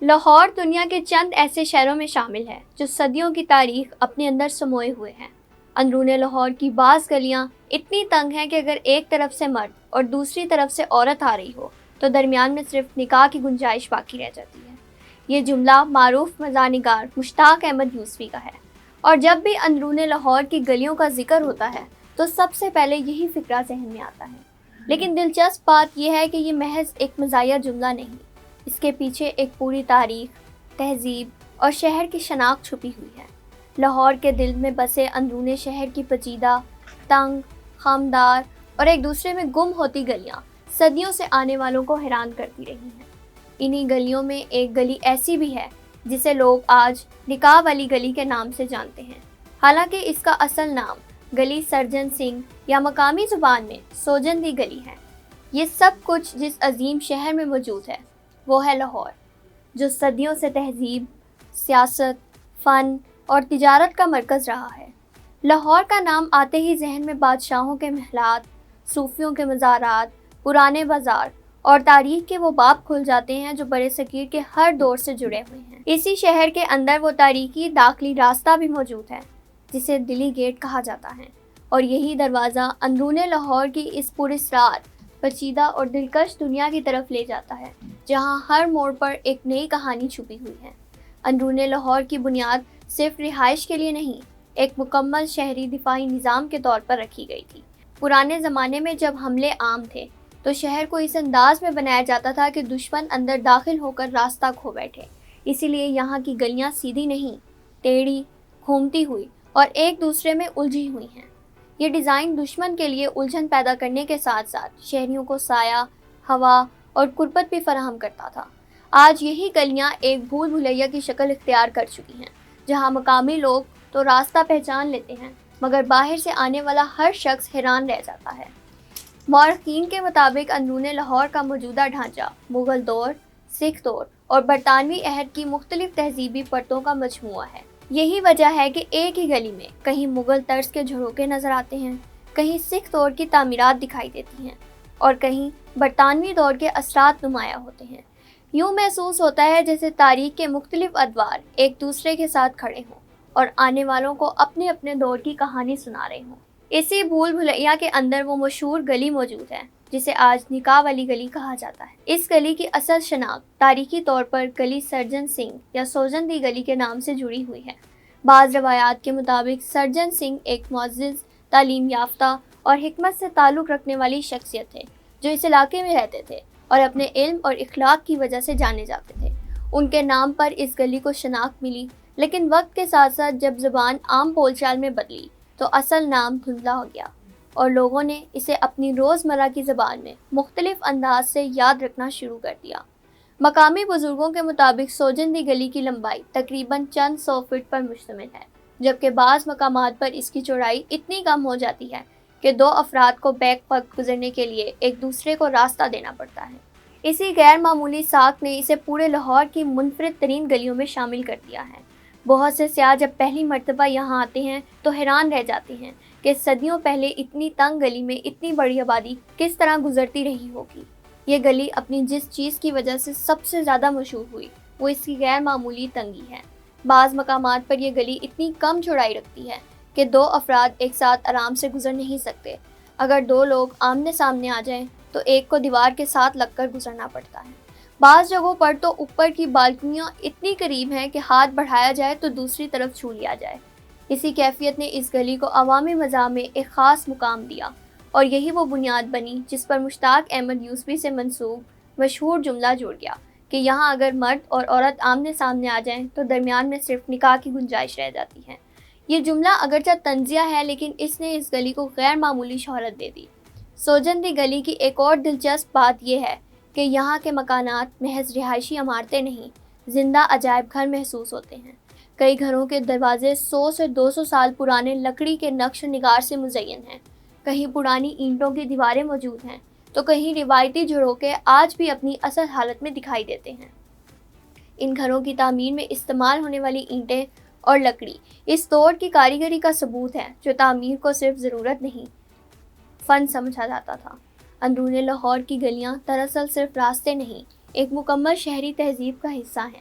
لاہور دنیا کے چند ایسے شہروں میں شامل ہے جو صدیوں کی تاریخ اپنے اندر سموئے ہوئے ہیں۔ اندرون لاہور کی بعض گلیاں اتنی تنگ ہیں کہ اگر ایک طرف سے مرد اور دوسری طرف سے عورت آ رہی ہو تو درمیان میں صرف نکاح کی گنجائش باقی رہ جاتی ہے۔ یہ جملہ معروف مزاح نگار مشتاق احمد یوسفی کا ہے، اور جب بھی اندرون لاہور کی گلیوں کا ذکر ہوتا ہے تو سب سے پہلے یہی فکرہ ذہن میں آتا ہے۔ لیکن دلچسپ بات یہ ہے کہ یہ محض ایک مزاحیہ جملہ نہیں، اس کے پیچھے ایک پوری تاریخ، تہذیب اور شہر کی شناخت چھپی ہوئی ہے۔ لاہور کے دل میں بسے اندرون شہر کی پیچیدہ، تنگ، خامدار اور ایک دوسرے میں گم ہوتی گلیاں صدیوں سے آنے والوں کو حیران کرتی رہی ہیں۔ انہی گلیوں میں ایک گلی ایسی بھی ہے جسے لوگ آج نکاح والی گلی کے نام سے جانتے ہیں، حالانکہ اس کا اصل نام گلی سرجن سنگھ یا مقامی زبان میں سوجندی گلی ہے۔ یہ سب کچھ جس عظیم شہر میں موجود ہے وہ ہے لاہور، جو صدیوں سے تہذیب، سیاست، فن اور تجارت کا مرکز رہا ہے۔ لاہور کا نام آتے ہی ذہن میں بادشاہوں کے محلات، صوفیوں کے مزارات، پرانے بازار اور تاریخ کے وہ باب کھل جاتے ہیں جو برِ صغیر کے ہر دور سے جڑے ہوئے ہیں۔ اسی شہر کے اندر وہ تاریخی داخلی راستہ بھی موجود ہے جسے دلی گیٹ کہا جاتا ہے، اور یہی دروازہ اندرون لاہور کی اس پراسرار، پیچیدہ اور دلکش دنیا کی طرف لے جاتا ہے، جہاں ہر موڑ پر ایک نئی کہانی چھپی ہوئی ہے۔ اندرون لاہور کی بنیاد صرف رہائش کے لیے نہیں، ایک مکمل شہری دفاعی نظام کے طور پر رکھی گئی تھی۔ پرانے زمانے میں جب حملے عام تھے تو شہر کو اس انداز میں بنایا جاتا تھا کہ دشمن اندر داخل ہو کر راستہ کھو بیٹھے۔ اسی لیے یہاں کی گلیاں سیدھی نہیں، ٹیڑھی، گھومتی ہوئی اور ایک دوسرے میں الجھی ہوئی ہیں۔ یہ ڈیزائن دشمن کے لیے الجھن پیدا کرنے کے ساتھ ساتھ شہریوں کو سایہ، ہوا اور قربت بھی فراہم کرتا تھا۔ آج یہی گلیاں ایک بھول بھلیاں کی شکل اختیار کر چکی ہیں، جہاں مقامی لوگ تو راستہ پہچان لیتے ہیں مگر باہر سے آنے والا ہر شخص حیران رہ جاتا ہے۔ مورخین کے مطابق اندرون لاہور کا موجودہ ڈھانچہ مغل دور، سکھ دور اور برطانوی عہد کی مختلف تہذیبی پرتوں کا مجموعہ ہے۔ یہی وجہ ہے کہ ایک ہی گلی میں کہیں مغل طرز کے جھروکے نظر آتے ہیں، کہیں سکھ دور کی تعمیرات دکھائی دیتی ہیں اور کہیں برطانوی دور کے اثرات نمایاں ہوتے ہیں۔ یوں محسوس ہوتا ہے جیسے تاریخ کے مختلف ادوار ایک دوسرے کے ساتھ کھڑے ہوں اور آنے والوں کو اپنے اپنے دور کی کہانی سنا رہے ہوں۔ اسی بھول بھلیاں کے اندر وہ مشہور گلی موجود ہے جسے آج نکاح والی گلی کہا جاتا ہے۔ اس گلی کی اصل شناخت تاریخی طور پر گلی سرجن سنگھ یا سوجندی گلی کے نام سے جڑی ہوئی ہے۔ بعض روایات کے مطابق سرجن سنگھ ایک معزز، تعلیم یافتہ اور حکمت سے تعلق رکھنے والی شخصیت تھے جو اس علاقے میں رہتے تھے اور اپنے علم اور اخلاق کی وجہ سے جانے جاتے تھے۔ ان کے نام پر اس گلی کو شناخت ملی، لیکن وقت کے ساتھ ساتھ جب زبان عام بول چال میں بدلی تو اصل نام دھندلا ہو گیا اور لوگوں نے اسے اپنی روزمرہ کی زبان میں مختلف انداز سے یاد رکھنا شروع کر دیا۔ مقامی بزرگوں کے مطابق سوجندی گلی کی لمبائی تقریباً چند سو فٹ پر مشتمل ہے، جبکہ بعض مقامات پر اس کی چوڑائی اتنی کم ہو جاتی ہے کہ دو افراد کو بیک وقت گزرنے کے لیے ایک دوسرے کو راستہ دینا پڑتا ہے۔ اسی غیر معمولی ساکھ نے اسے پورے لاہور کی منفرد ترین گلیوں میں شامل کر دیا ہے۔ بہت سے سیاح جب پہلی مرتبہ یہاں آتے ہیں تو حیران رہ جاتے ہیں کہ صدیوں پہلے اتنی تنگ گلی میں اتنی بڑی آبادی کس طرح گزرتی رہی ہوگی۔ یہ گلی اپنی جس چیز کی وجہ سے سب سے زیادہ مشہور ہوئی وہ اس کی غیر معمولی تنگی ہے۔ بعض مقامات پر یہ گلی اتنی کم چوڑائی رکھتی ہے کہ دو افراد ایک ساتھ آرام سے گزر نہیں سکتے۔ اگر دو لوگ آمنے سامنے آ جائیں تو ایک کو دیوار کے ساتھ لگ کر گزرنا پڑتا ہے۔ بعض جگہوں پر تو اوپر کی بالکنیاں اتنی قریب ہیں کہ ہاتھ بڑھایا جائے تو دوسری طرف چھو لیا جائے۔ اسی کیفیت نے اس گلی کو عوامی مزاح میں ایک خاص مقام دیا، اور یہی وہ بنیاد بنی جس پر مشتاق احمد یوسفی سے منسوب مشہور جملہ جڑ گیا کہ یہاں اگر مرد اور عورت آمنے سامنے آ جائیں تو درمیان میں صرف نکاح کی گنجائش رہ جاتی ہے۔ یہ جملہ اگرچہ طنزیہ ہے لیکن اس نے اس گلی کو غیر معمولی شہرت دے دی۔ سوجندی گلی کی ایک اور دلچسپ بات یہ ہے کہ یہاں کے مکانات محض رہائشی عمارتیں نہیں، زندہ عجائب گھر محسوس ہوتے ہیں۔ کئی گھروں کے دروازے 100 سے 200 سال پرانے لکڑی کے نقش و نگار سے مزین ہیں، کہیں پرانی اینٹوں کی دیواریں موجود ہیں تو کہیں روایتی جھروکے آج بھی اپنی اصل حالت میں دکھائی دیتے ہیں۔ ان گھروں کی تعمیر میں استعمال ہونے والی اینٹیں اور لکڑی اس دور کی کاریگری کا ثبوت ہے، جو تعمیر کو صرف ضرورت نہیں، فن سمجھا جاتا تھا۔ اندرون لاہور کی گلیاں دراصل صرف راستے نہیں، ایک مکمل شہری تہذیب کا حصہ ہیں۔